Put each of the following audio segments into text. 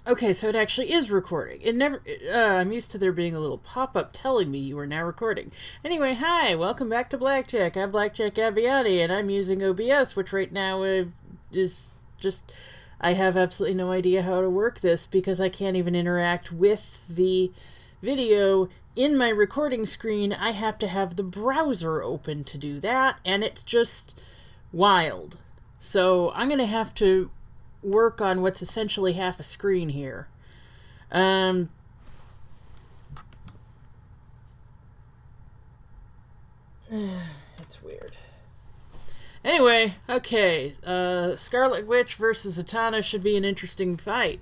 Okay, so it actually is recording. It never. I'm used to there being a little pop-up telling me you are now recording. Anyway, hi, welcome back to Blackjack. I'm Blackjack Abbiati, and I'm using OBS, which right now is just. I have absolutely no idea how to work this because I can't even interact with the video in my recording screen. I have to have the browser open to do that, and it's just wild. So I'm going to have to work on what's essentially half a screen here. It's weird. Anyway, okay. Scarlet Witch versus Zatanna should be an interesting fight.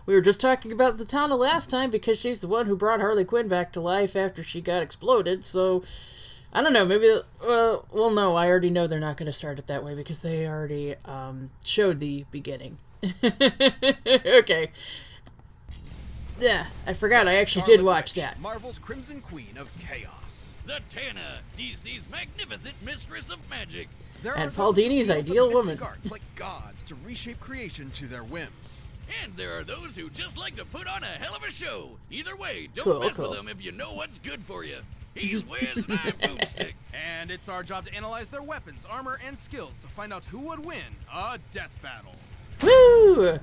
We were just talking about Zatanna last time because she's the one who brought Harley Quinn back to life after she got exploded, so I don't know, maybe, well, no, I already know they're not going to start it that way because they already showed the beginning. Okay. Yeah, I forgot, I actually did watch that. Marvel's Crimson Queen of Chaos. Zatanna, DC's magnificent mistress of magic. And Paul Dini's ideal woman. Arts like gods to reshape creation to their whims. And there are those who just like to put on a hell of a show. Either way, don't mess with them if you know what's good for you. He's Wiz and I'm Boomstick. And it's our job to analyze their weapons, armor, and skills to find out who would win a death battle. Woo!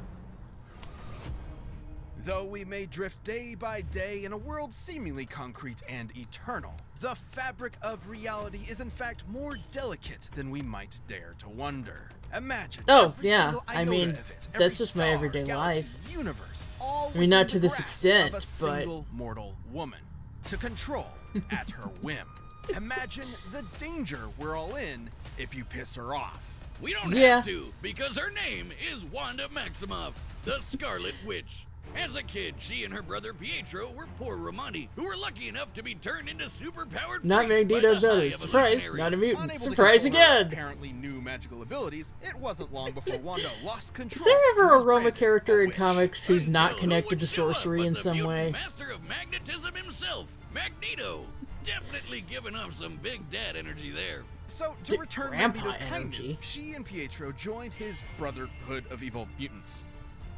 Though we may drift day by day in a world seemingly concrete and eternal, the fabric of reality is in fact more delicate than we might dare to wonder. Imagine. Oh, yeah. I mean, that's just my everyday life. Universe, all I mean, not to this grasp extent, of a but single mortal woman to control at her whim. Imagine the danger we're all in if you piss her off. We don't have to, because her name is Wanda Maximoff, the Scarlet Witch. As a kid, she and her brother Pietro were poor Romani, who were lucky enough to be turned into superpowered not Magneto's daughter. Surprise, not a mutant. Surprise again! Apparently new magical abilities, it wasn't long before Wanda lost control. Is there ever a Roma character in comics who's not connected to sorcery in some way? Master of magnetism himself, Magneto. Definitely giving off some big dad energy there. So, to return Magneto's kindness, she and Pietro joined his Brotherhood of Evil Mutants.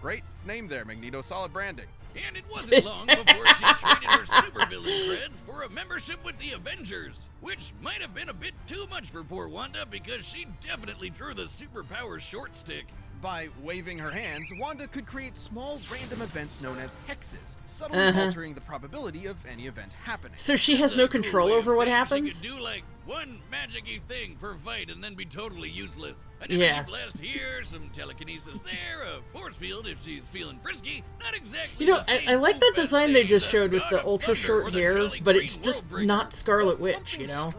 Great name there, Magneto. Solid branding. And it wasn't long before she traded her supervillain creds for a membership with the Avengers, which might have been a bit too much for poor Wanda because she definitely drew the superpower short stick. By waving her hands, Wanda could create small random events known as hexes, subtly altering the probability of any event happening. So she has no control over what happens? She could do like one magic-y thing per fight and then be totally useless. An energy blast here, some telekinesis there, a force field if she's feeling frisky. Not exactly. You know, I like that design they just showed with the ultra short hair, but it's just not Scarlet Witch, you know?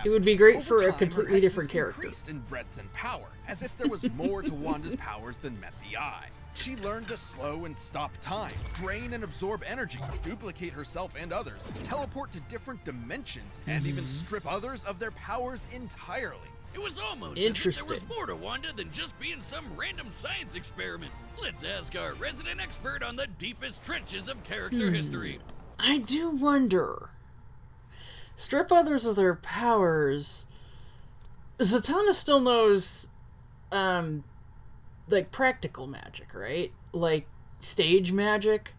It would be great for a completely different character. Increased in breadth and power, as if there was more to Wanda's powers than met the eye. She learned to slow and stop time, drain and absorb energy, duplicate herself and others, teleport to different dimensions, and even strip others of their powers entirely. It was almost interesting. As if there was more to Wanda than just being some random science experiment. Let's ask our resident expert on the deepest trenches of character history. I do wonder. Strip others of their powers. Zatanna still knows, like, practical magic, right? Like, stage magic.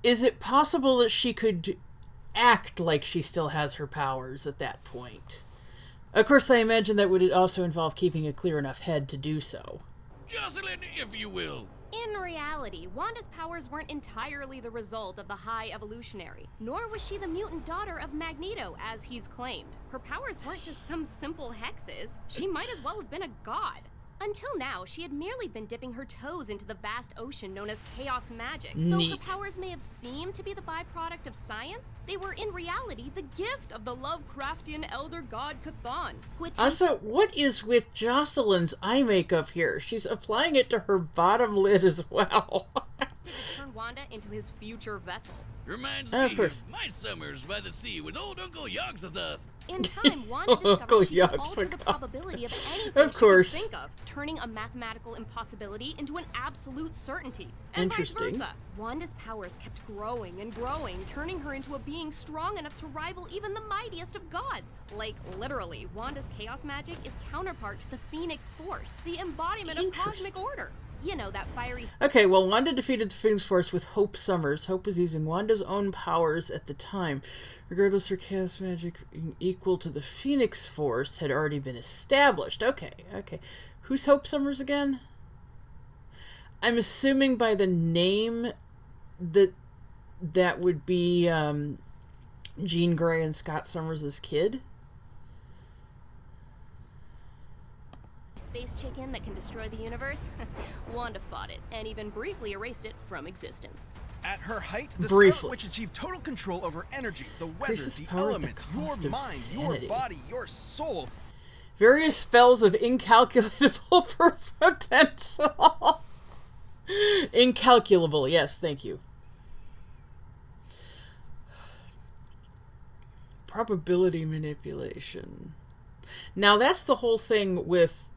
Is it possible that she could act like she still has her powers at that point? Of course, I imagine that would also involve keeping a clear enough head to do so. Jocelyn, if you will. In reality, Wanda's powers weren't entirely the result of the High Evolutionary, nor was she the mutant daughter of Magneto, as he's claimed. Her powers weren't just some simple hexes. She might as well have been a god. Until now, she had merely been dipping her toes into the vast ocean known as chaos magic. Neat. Though her powers may have seemed to be the byproduct of science, they were in reality the gift of the Lovecraftian elder god Cthon, who also, what is with Jocelyn's eye makeup here? She's applying it to her bottom lid as well. to turn Wanda into his future vessel. Reminds me of my summers by the sea with old Uncle Yogg-Sothoth. In time, Wanda discovered she could alter the probability of anything she could think of, turning a mathematical impossibility into an absolute certainty, and vice versa. Wanda's powers kept growing and growing, turning her into a being strong enough to rival even the mightiest of gods. Like, literally, Wanda's chaos magic is counterpart to the Phoenix Force, the embodiment of cosmic order. You know, that fiery... Okay, well, Wanda defeated the Phoenix Force with Hope Summers. Hope was using Wanda's own powers at the time. Regardless, her chaos magic equal to the Phoenix Force had already been established. Okay. Who's Hope Summers again? I'm assuming by the name that would be Jean Grey and Scott Summers' kid. Space chicken that can destroy the universe? Wanda fought it, and even briefly erased it from existence. At her height, the Scarlet Witch achieved total control over energy, the weather, the elements, your mind, your body, your soul. Various spells of incalculable potential. Incalculable, yes, thank you. Probability manipulation. Now that's the whole thing with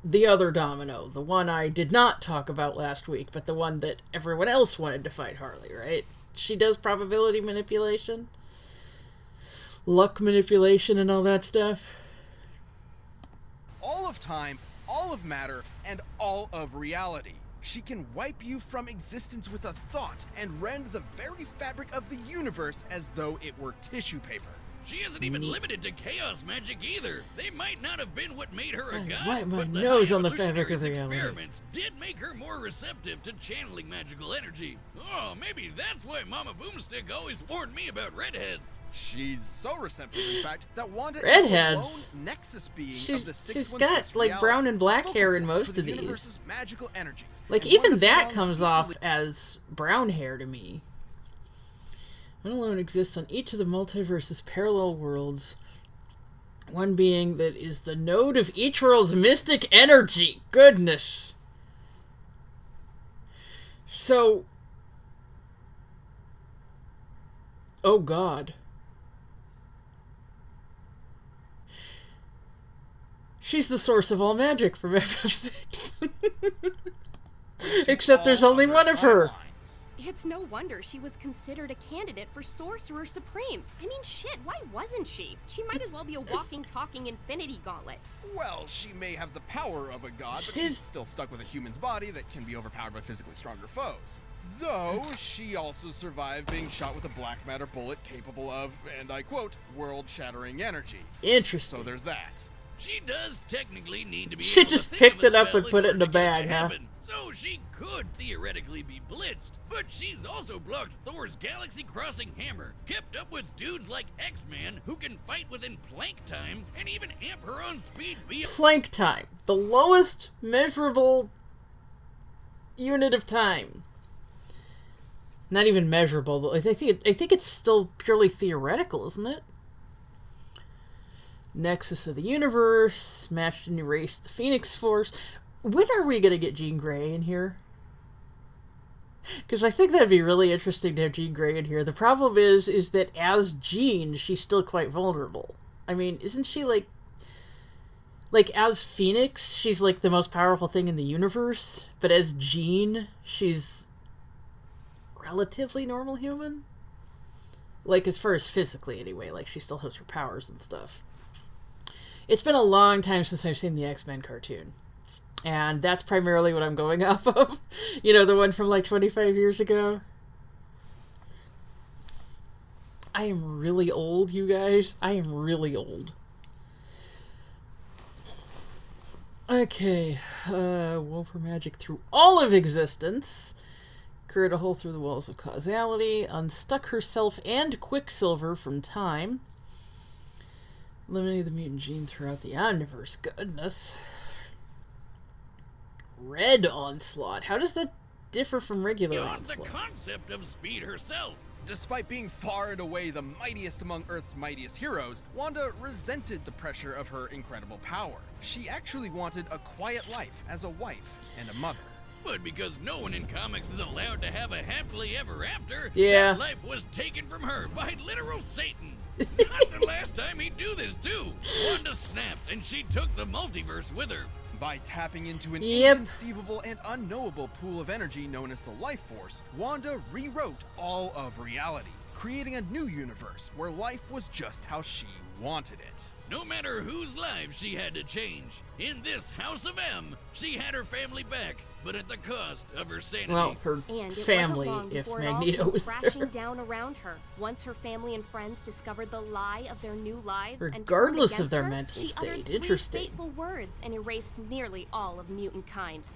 the other Domino, the one I did not talk about last week, but the one that everyone else wanted to fight Harley, right? She does probability manipulation, luck manipulation, and all that stuff. All of time, all of matter, and all of reality. She can wipe you from existence with a thought and rend the very fabric of the universe as though it were tissue paper. She isn't even limited to chaos magic either. They might not have been what made her a god, wipe my but the nose on the fabric of reality. Experiments did make her more receptive to channeling magical energy. Oh, maybe that's why Mama Boomstick always warned me about redheads. She's so receptive, in fact, that Wanda redheads. is the lone nexus being she's of the got like brown and black hair in most of these. Like even that comes off as brown hair to me. One alone exists on each of the multiverse's parallel worlds. One being that is the node of each world's mystic energy. Goodness. So... oh God. She's the source of all magic from FF6. Except there's only one of her. It's no wonder she was considered a candidate for Sorcerer Supreme. I mean, shit, why wasn't she? She might as well be a walking, talking Infinity Gauntlet. Well, she may have the power of a god, but she's still stuck with a human's body that can be overpowered by physically stronger foes. Though, she also survived being shot with a black matter bullet capable of, and I quote, world-shattering energy. Interesting. So there's that. She does technically need to be she just picked it up and put it in a bag, huh? So she could theoretically be blitzed, but she's also blocked Thor's galaxy-crossing hammer, kept up with dudes like X-Man who can fight within plank time, and even amp her own speed beyond... Plank time. The lowest measurable unit of time. Not even measurable, though. I think it's still purely theoretical, isn't it? Nexus of the universe, smashed and erased the Phoenix Force. When are we going to get Jean Grey in here? Because I think that'd be really interesting to have Jean Grey in here. The problem is that as Jean, she's still quite vulnerable. I mean, isn't she like as Phoenix, she's like the most powerful thing in the universe, but as Jean, she's relatively normal human? Like, as far as physically, anyway. Like, she still has her powers and stuff. It's been a long time since I've seen the X-Men cartoon. And that's primarily what I'm going off of. You know, the one from like 25 years ago. I am really old, you guys. I am really old. Okay. Wove her magic through all of existence. Created a hole through the walls of causality. Unstuck herself and Quicksilver from time. Eliminated the mutant gene throughout the universe. Goodness. Red Onslaught. How does that differ from regular Onslaught? The concept of speed herself. Despite being far and away the mightiest among Earth's mightiest heroes, Wanda resented the pressure of her incredible power. She actually wanted a quiet life as a wife and a mother. But because no one in comics is allowed to have a happily ever after, that life was taken from her by literal Satan. Not the last time he'd do this, too. Wanda snapped, and she took the multiverse with her. By tapping into an inconceivable and unknowable pool of energy known as the Life Force, Wanda rewrote all of reality, creating a new universe where life was just how she wanted it. No matter whose lives she had to change, in this House of M, she had her family back, but at the cost of her sanity. Well, her family, if Magneto was crashing there. down around her. Once her family and friends discovered the lie of their new lives, regardless of their her, mental she state. uttered 3 Interesting. fateful words and erased nearly all of mutant kind.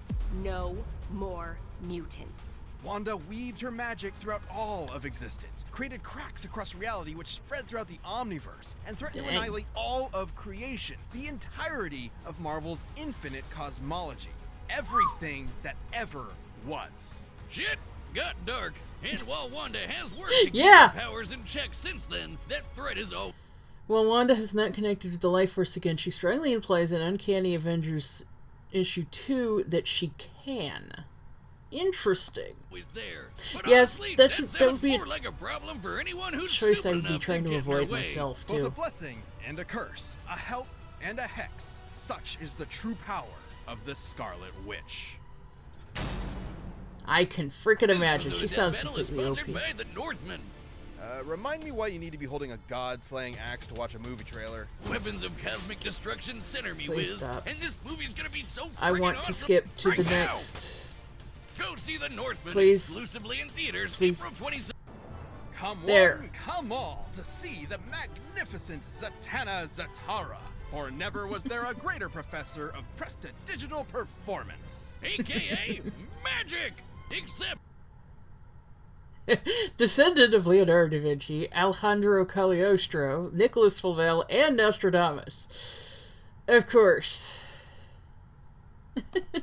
No more mutants. Wanda weaved her magic throughout all of existence, created cracks across reality which spread throughout the Omniverse, and threatened to annihilate all of creation, the entirety of Marvel's infinite cosmology. Everything that ever was. Shit got dark, and while Wanda has worked to keep her powers in check since then, that threat is over. While Wanda has not connected with the Life Force again, she strongly implies in Uncanny Avengers issue 2 that she can. Interesting. Yes, that would be a problem for anyone who's choice I would be trying to avoid myself, too. Both a blessing and a curse, a help and a hex. Such is the true power of the Scarlet Witch. I can freaking imagine. She sounds completely OP. By the Northmen. Remind me why you need to be holding a god-slaying axe to watch a movie trailer. Weapons of cosmic destruction center me, Please Wiz. Stop. And this movie's gonna be so I want to skip to the now. next. Go see The Northman exclusively in theaters April 27th. Come one, come all to see the magnificent Zatanna Zatara. For never was there a greater professor of prestidigital performance. AKA magic! Except descendant of Leonardo da Vinci, Alejandro Cagliostro, Nicholas Flamel, and Nostradamus. Of course.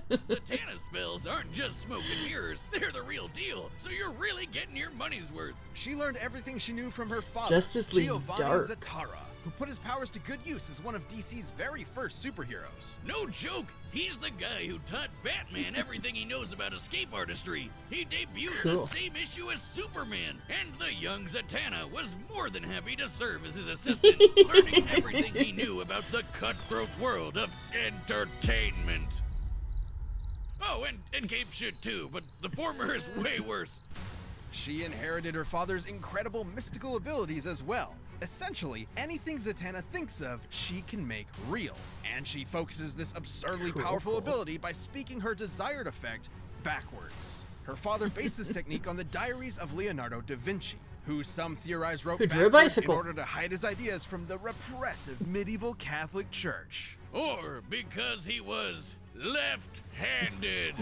Zatanna spells aren't just smoke and mirrors, they're the real deal, so you're really getting your money's worth. She learned everything she knew from her father, Justice League Giovanni Dark. Zatara, who put his powers to good use as one of DC's very first superheroes. No joke, he's the guy who taught Batman everything he knows about escape artistry. He debuted the same issue as Superman, and the young Zatanna was more than happy to serve as his assistant, learning everything he knew about the cutthroat world of entertainment. Oh, and Cape shit too, but the former is way worse. She inherited her father's incredible mystical abilities as well. Essentially, anything Zatanna thinks of, she can make real. And she focuses this absurdly powerful ability by speaking her desired effect backwards. Her father based this technique on the diaries of Leonardo da Vinci, who some theorize wrote backwards in order to hide his ideas from the repressive medieval Catholic Church. Or because he was left-handed.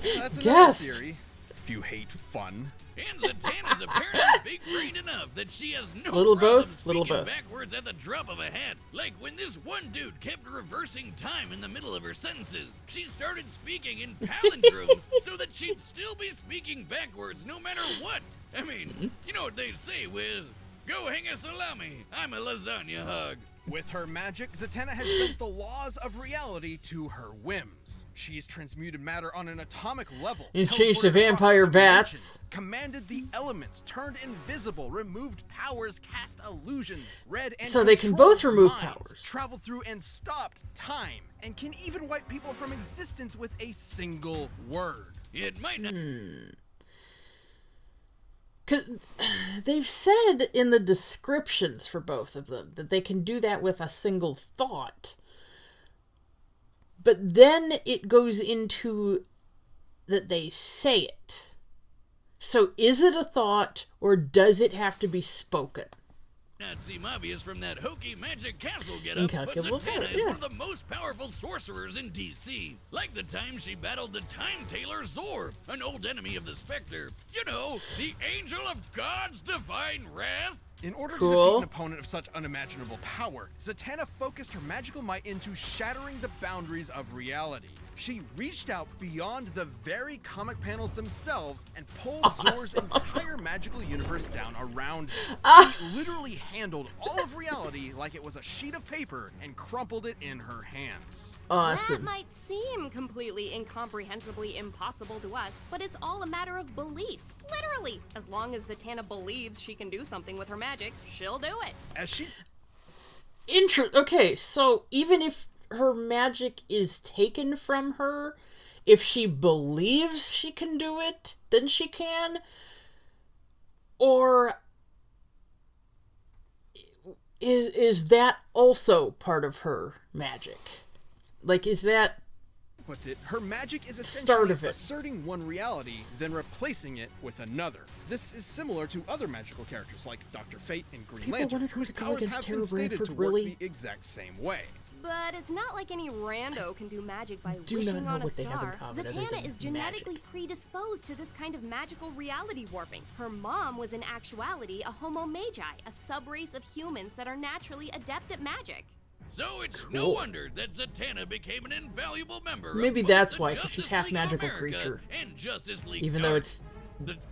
That's another theory, if you hate fun. And Zatanna's apparently big-brained enough that she has no problem speaking backwards at the drop of a hat. Like when this one dude kept reversing time in the middle of her sentences. She started speaking in palindromes so that she'd still be speaking backwards no matter what. I mean, you know what they say, Wiz? Go hang a salami. I'm a lasagna hog. With her magic, Zatanna has bent the laws of reality to her whims. She's transmuted matter on an atomic level. He's changed to vampire bats. Commanded the elements, turned invisible, removed powers, cast illusions, read and so they can both remove powers. Traveled through and stopped time, and can even wipe people from existence with a single word. It might not. Because they've said in the descriptions for both of them that they can do that with a single thought. But then it goes into that they say it. So is it a thought, or does it have to be spoken? Not seem obvious from that hokey magic castle getup, but Zatanna is one of the most powerful sorcerers in DC. Like the time she battled the Time Tailor Zor, an old enemy of the Spectre. You know, the angel of God's divine wrath. In order to defeat an opponent of such unimaginable power, Zatanna focused her magical might into shattering the boundaries of reality. She reached out beyond the very comic panels themselves and pulled Zor's entire magical universe down around her. She literally handled all of reality like it was a sheet of paper and crumpled it in her hands. That might seem completely incomprehensibly impossible to us, but it's all a matter of belief. Literally. As long as Zatanna believes she can do something with her magic, she'll do it. As she... Okay, so even if her magic is taken from her, if she believes she can do it, then she can? Or is that also part of her magic? Like, is that... puts it, her magic is essentially asserting one reality, then replacing it with another. This is similar to other magical characters like Dr. Fate and Green Lantern, whose powers have been stated to work the exact same way. But it's not like any rando can do magic by wishing on a star. Zatanna is genetically predisposed to this kind of magical reality warping. Her mom was in actuality a homo magi, a subrace of humans that are naturally adept at magic. So it's no wonder that Zatanna became an invaluable member Maybe of that's why, because she's half magical creature. And Justice League even though it's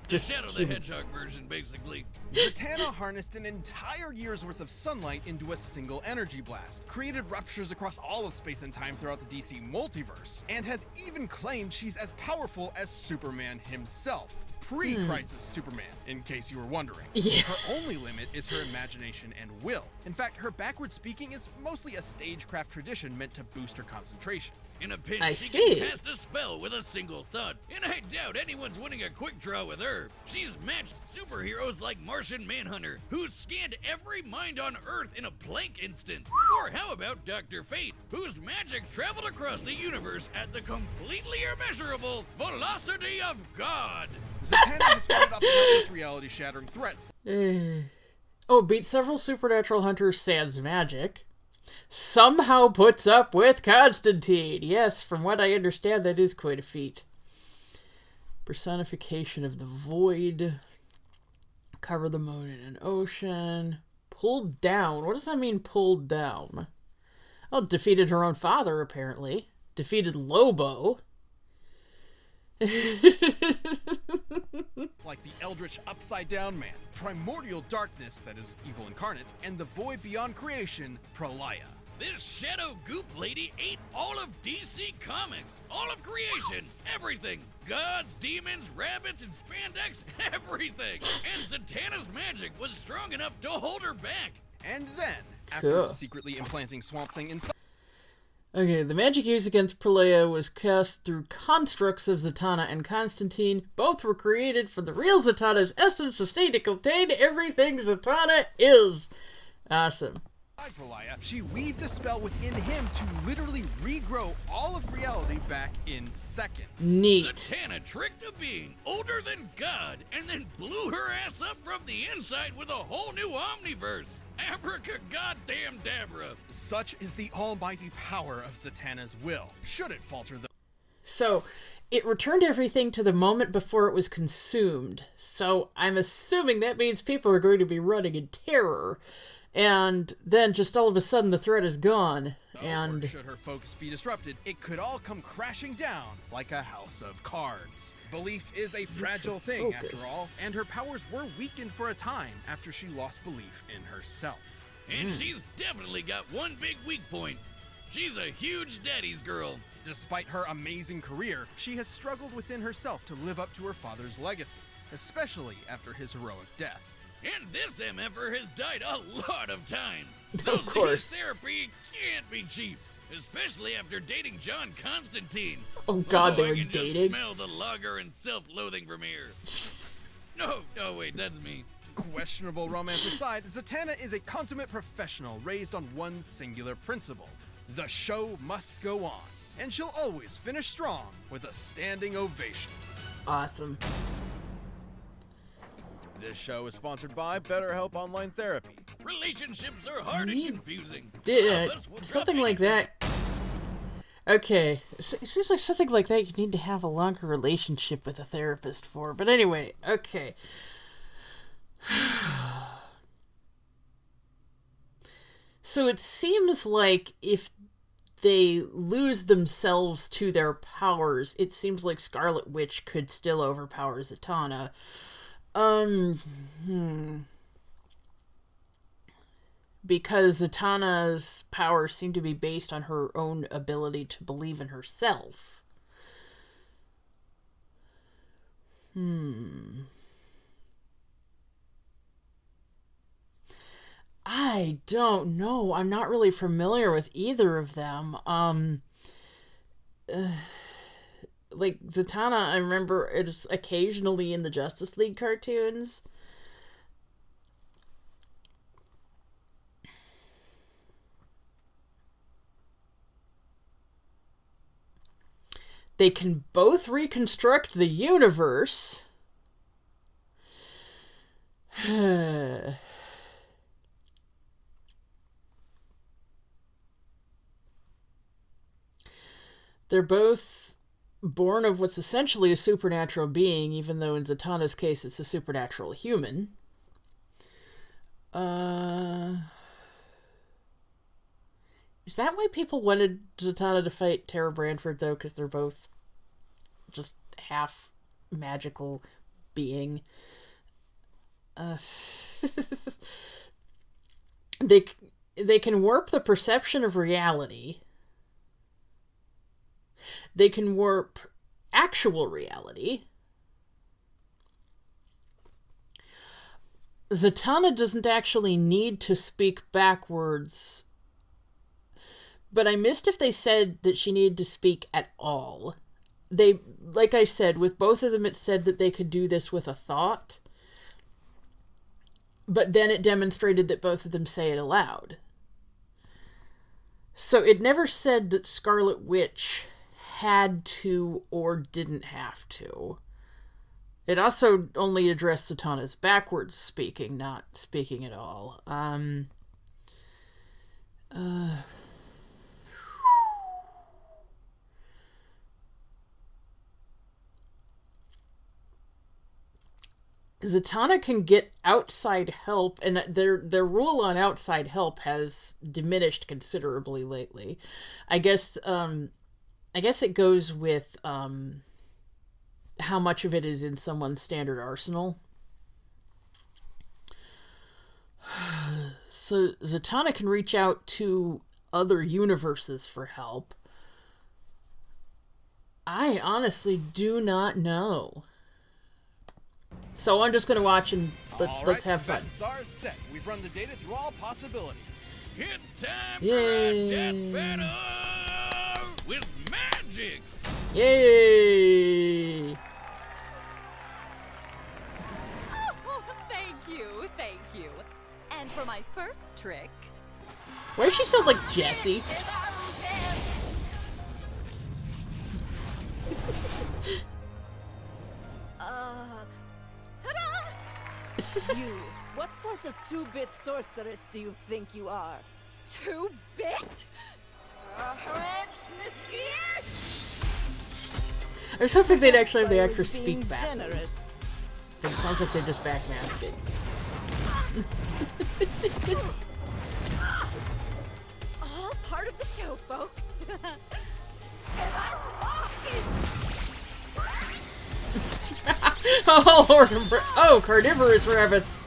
just Shadow the Hedgehog version, basically. Zatanna harnessed an entire year's worth of sunlight into a single energy blast, created ruptures across all of space and time throughout the DC multiverse, and has even claimed she's as powerful as Superman himself. Pre-Crisis Superman, in case you were wondering. Yeah. Her only limit is her imagination and will. In fact, her backward speaking is mostly a stagecraft tradition meant to boost her concentration. In a pinch, she can cast a spell with a single thud, and I doubt anyone's winning a quick draw with her. She's matched superheroes like Martian Manhunter, who's scanned every mind on Earth in a blank instant. Or how about Dr. Fate, whose magic traveled across the universe at the completely immeasurable velocity of God. Zatanna has fought off countless reality-shattering threats. Beat several supernatural hunters sans magic. Somehow puts up with Constantine. Yes, from what I understand, that is quite a feat. Personification of the void. Cover the moon in an ocean. Pulled down. What does that mean, pulled down? Oh, defeated her own father, apparently. Defeated Lobo. Like the eldritch upside-down man, primordial darkness that is evil incarnate, and the void beyond creation, Pralaya. This shadow goop lady ate all of DC Comics, all of creation, everything. Gods, demons, rabbits, and spandex, everything. And Zatanna's magic was strong enough to hold her back. And then, after secretly implanting Swamp Thing inside... Okay, the magic used against Pralaya was cast through constructs of Zatanna and Constantine. Both were created from the real Zatanna's essence, sustained to contain everything Zatanna is. Awesome. Pralaya, she weaved a spell within him to literally regrow all of reality back in seconds. Neat. Zatanna tricked a being older than God and then blew her ass up from the inside with a whole new omniverse. Abracadagoddamn-dabra. Such is the almighty power of Zatanna's will. Should it falter though? So, it returned everything to the moment before it was consumed. So, I'm assuming that means people are going to be running in terror. And then just all of a sudden the threat is gone. And should her focus be disrupted, it could all come crashing down like a house of cards. Belief is a fragile thing, after all, and her powers were weakened for a time after she lost belief in herself. And she's definitely got one big weak point. She's a huge daddy's girl. Despite her amazing career, she has struggled within herself to live up to her father's legacy, especially after his heroic death. And this MFer has died a lot of times. So of course. Therapy can't be cheap. Especially after dating John Constantine. Oh God, they were I can dating. Just smell the lager and self-loathing from here. No, oh wait, that's me. Questionable romance aside, Zatanna is a consummate professional raised on one singular principle. The show must go on, and she'll always finish strong with a standing ovation. Awesome. This show is sponsored by BetterHelp Online Therapy. Relationships are hard and confusing. Something like that. Okay, it seems like something like that you need to have a longer relationship with a therapist for. But anyway, okay. So it seems like if they lose themselves to their powers, it seems like Scarlet Witch could still overpower Zatanna. Because Zatanna's powers seem to be based on her own ability to believe in herself. I don't know. I'm not really familiar with either of them. Like, Zatanna, I remember it's occasionally in the Justice League cartoons. They can both reconstruct the universe. They're both born of what's essentially a supernatural being, even though in Zatanna's case it's a supernatural human. Is that why people wanted Zatanna to fight Tara Branford, though? Because they're both just half magical being. They can warp the perception of reality. They can warp actual reality. Zatanna doesn't actually need to speak backwards, but I missed if they said that she needed to speak at all. They, like I said, with both of them it said that they could do this with a thought, but then it demonstrated that both of them say it aloud. So it never said that Scarlet Witch had to or didn't have to. It also only addressed Zatanna's backwards speaking, not speaking at all. Zatanna can get outside help, and their rule on outside help has diminished considerably lately. I guess it goes with how much of it is in someone's standard arsenal. So Zatanna can reach out to other universes for help. I honestly do not know. So I'm just going to watch and let's have fun. Are set. We've run the data through all possibilities. It's time Yay. for a death battle with magic. Yay! Oh, thank you. And for my first trick... Why does she sound like Jessie? Ta-da! You, what sort of two-bit sorceress do you think you are? Two-bit? I was hoping they'd actually have the actor speak backwards. But it sounds like they're just backmasking. All part of the show, folks. Oh, carnivorous rabbits!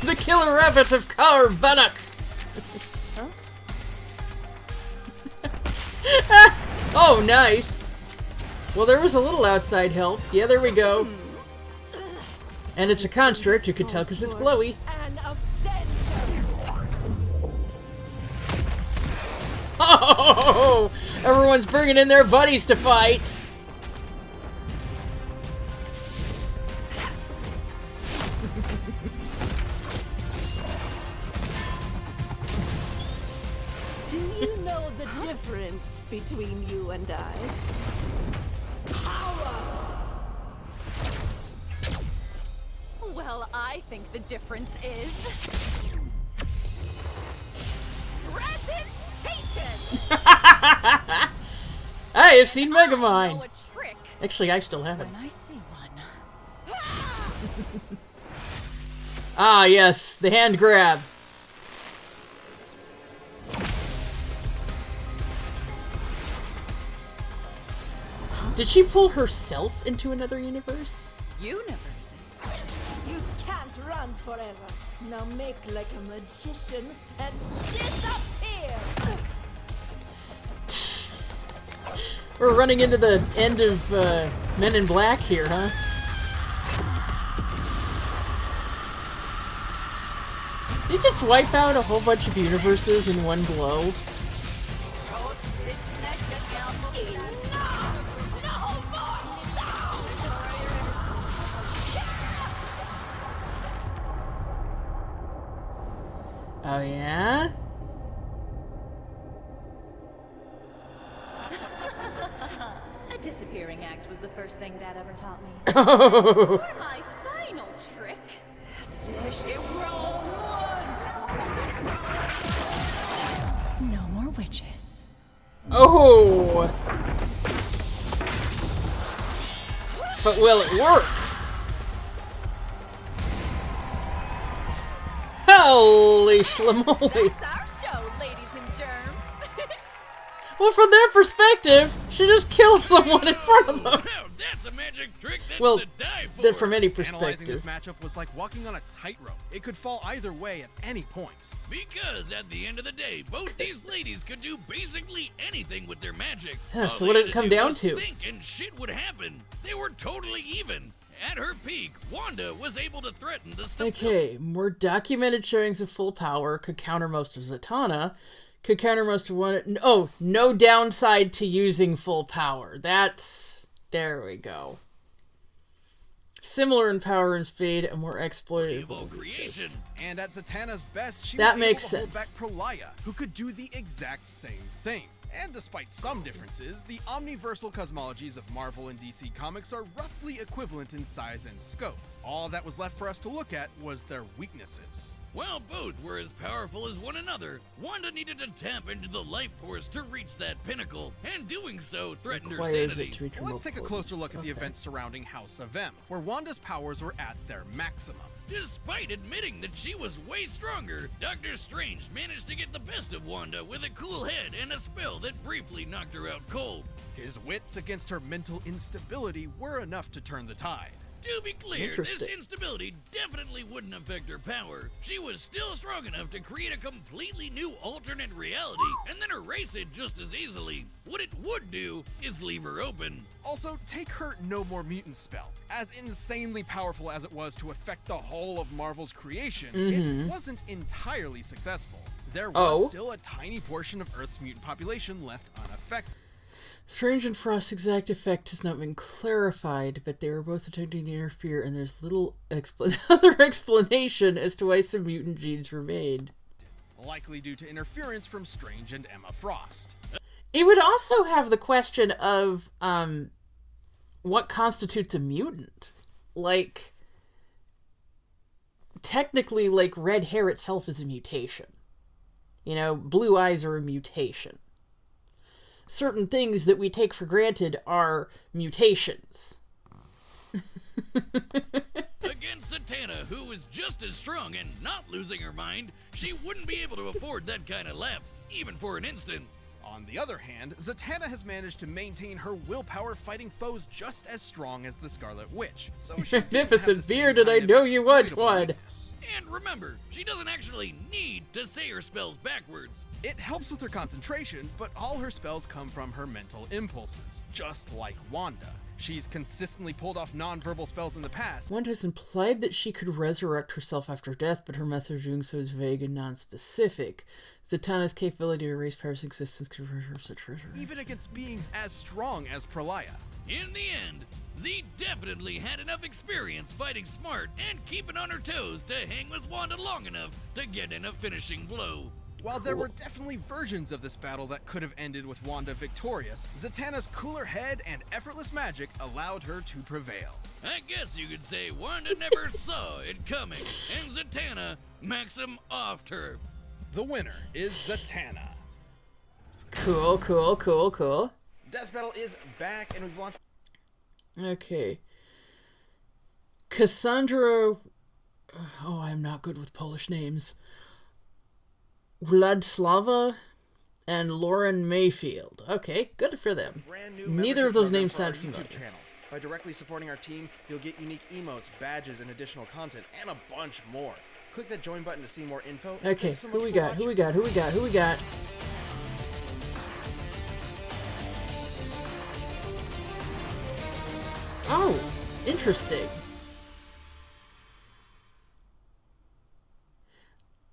The killer rabbit of Carbannock! Oh, nice! Well, there was a little outside help. Yeah, there we go. And it's a construct, you could tell because it's glowy. Oh! Everyone's bringing in their buddies to fight! Do you know the difference between you and I? Power! Well, I think the difference is... presentation! Hey, I've seen Megamind! Actually, I still haven't. When I see one. Ah, yes, the hand grab. Did she pull herself into another universe? Universes. You can't run forever. Now make like a magician and disappear. We're running into the end of Men in Black here, huh? Did you just wipe out a whole bunch of universes in one blow? Oh, yeah? act was the first thing Dad ever taught me. Oh. For my final trick, swish it rolls. No more witches. Oh. But will it work? Holy schlamoli. That's our show, ladies and germs. Well, from their perspective, she just killed someone in front of them. Wow, that's a magic trick that's Well, to die for. that from any Analyzing this perspective. matchup was like walking on a tightrope. It could fall either way at any point. Because at the end of the day, both these ladies could do basically anything with their magic. Yeah, All so they what did had it come do down was to? Think and shit would happen. They were totally even. At her peak, Wanda was able to threaten the Okay, more documented showings of full power could counter most of Zatanna. Could counter most of one. Oh, no downside to using full power. That's. There we go. Similar in power and speed and more exploitable. creation. And at Zatanna's best, she That was makes able to sense. hold back Prolaya, who could do the exact same thing. And despite some differences, the omniversal cosmologies of Marvel and DC Comics are roughly equivalent in size and scope. All that was left for us to look at was their weaknesses. While both were as powerful as one another, Wanda needed to tap into the life force to reach that pinnacle, and doing so threatened her Requires sanity. it to reach Let's remote take a coordinates. closer look at the Okay. events surrounding House of M, where Wanda's powers were at their maximum. Despite admitting that she was way stronger, Doctor Strange managed to get the best of Wanda with a cool head and a spell that briefly knocked her out cold. His wits against her mental instability were enough to turn the tide. To be clear, this Interesting. instability definitely wouldn't affect her power. She was still strong enough to create a completely new alternate reality and then erase it just as easily. What it would do is leave her open. Also, take her No More Mutant spell. As insanely powerful as it was to affect the whole of Marvel's creation, it wasn't entirely successful. There was still a tiny portion of Earth's mutant population left unaffected. Strange and Frost's exact effect has not been clarified, but they were both attempting to interfere, and there's little other explanation as to why some mutant genes were made. Likely due to interference from Strange and Emma Frost. It would also have the question of what constitutes a mutant. Like, technically, like, red hair itself is a mutation. You know, blue eyes are a mutation. Certain things that we take for granted are mutations. Against Zatanna, who was just as strong and not losing her mind, she wouldn't be able to afford that kind of lapse, even for an instant. On the other hand, Zatanna has managed to maintain her willpower fighting foes just as strong as the Scarlet Witch. So she didn't have Magnificent the same bearded, I kind of know you want exploitable one. weakness. And remember, she doesn't actually need to say her spells backwards. It helps with her concentration, but all her spells come from her mental impulses, just like Wanda. She's consistently pulled off non-verbal spells in the past. One has implied that she could resurrect herself after death, but her method of doing so is vague and non-specific. Zatanna's capability to erase powers existence could reverse such resurrection. Even against beings as strong as Prolaya. In the end, Z definitely had enough experience fighting smart and keeping on her toes to hang with Wanda long enough to get in a finishing blow. While there were definitely versions of this battle that could have ended with Wanda victorious, Zatanna's cooler head and effortless magic allowed her to prevail. I guess you could say Wanda never saw it coming, and Zatanna Maxim offed her. The winner is Zatanna. Cool, cool, cool, cool. Death Battle is back, and we've launched. Okay. Cassandra... Oh, I'm not good with Polish names. Władysława and Lauren Mayfield. Okay, good for them. Brand new Neither of membership those program names for our sound familiar. YouTube channel. By directly supporting our team, you'll get unique emotes, badges, and additional content, and a bunch more. Click that join button to see more info. and Okay, thanks so who much we for got? Who we watching. got? Who we got? Who we got? Oh, interesting.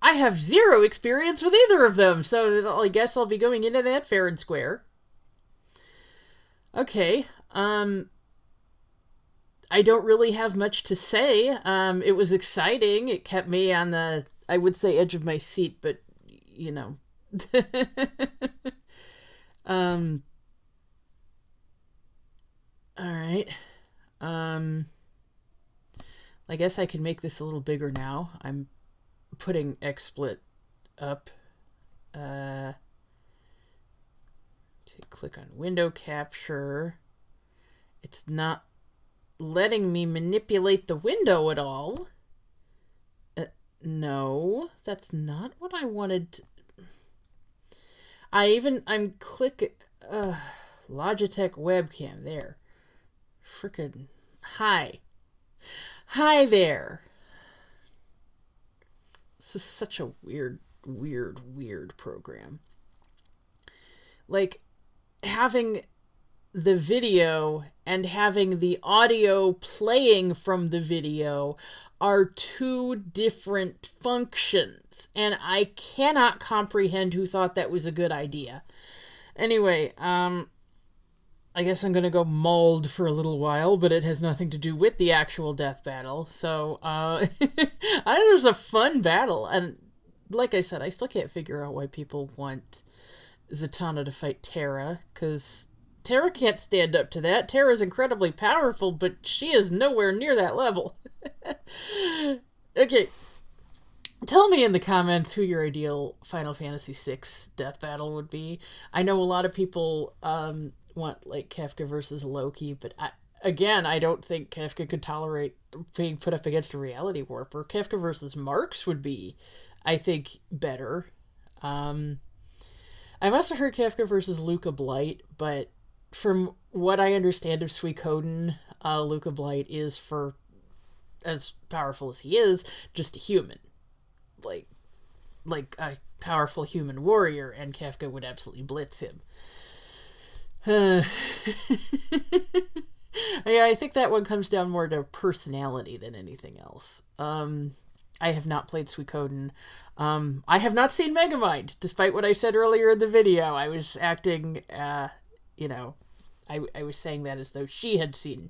I have zero experience with either of them, so I guess I'll be going into that fair and square. Okay, I don't really have much to say. It was exciting. It kept me on the, I would say, edge of my seat, but, you know. All right. I guess I can make this a little bigger now. I'm putting XSplit up. Click on window capture. It's not letting me manipulate the window at all. No, that's not what I wanted. I'm clicking Logitech webcam there. Frickin' hi there. This is such a weird program. Like, having the video and having the audio playing from the video are two different functions, and I cannot comprehend who thought that was a good idea. Anyway, I guess I'm gonna go mauled for a little while, but it has nothing to do with the actual death battle. So, it was a fun battle, and like I said, I still can't figure out why people want Zatanna to fight Terra, because Terra can't stand up to that. Terra's incredibly powerful, but she is nowhere near that level. Okay. Tell me in the comments who your ideal Final Fantasy VI death battle would be. I know a lot of people want, like, Kefka versus Loki, but I don't think Kefka could tolerate being put up against a reality warper. Kefka versus Marks would be, I think, better. I've also heard Kefka versus Luca Blight, but from what I understand of Suikoden, Luca Blight is, for as powerful as he is, just a human. Like a powerful human warrior, and Kefka would absolutely blitz him. Yeah, I think that one comes down more to personality than anything else. I have not played Suikoden. I have not seen Megamind, despite what I said earlier in the video. I was acting, I was saying that as though she had seen.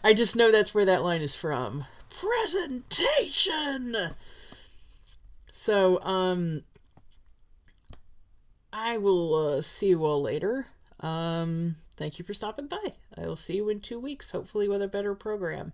I just know that's where that line is from. Presentation! So, I will see you all later. Thank you for stopping by. I will see you in 2 weeks, hopefully with a better program.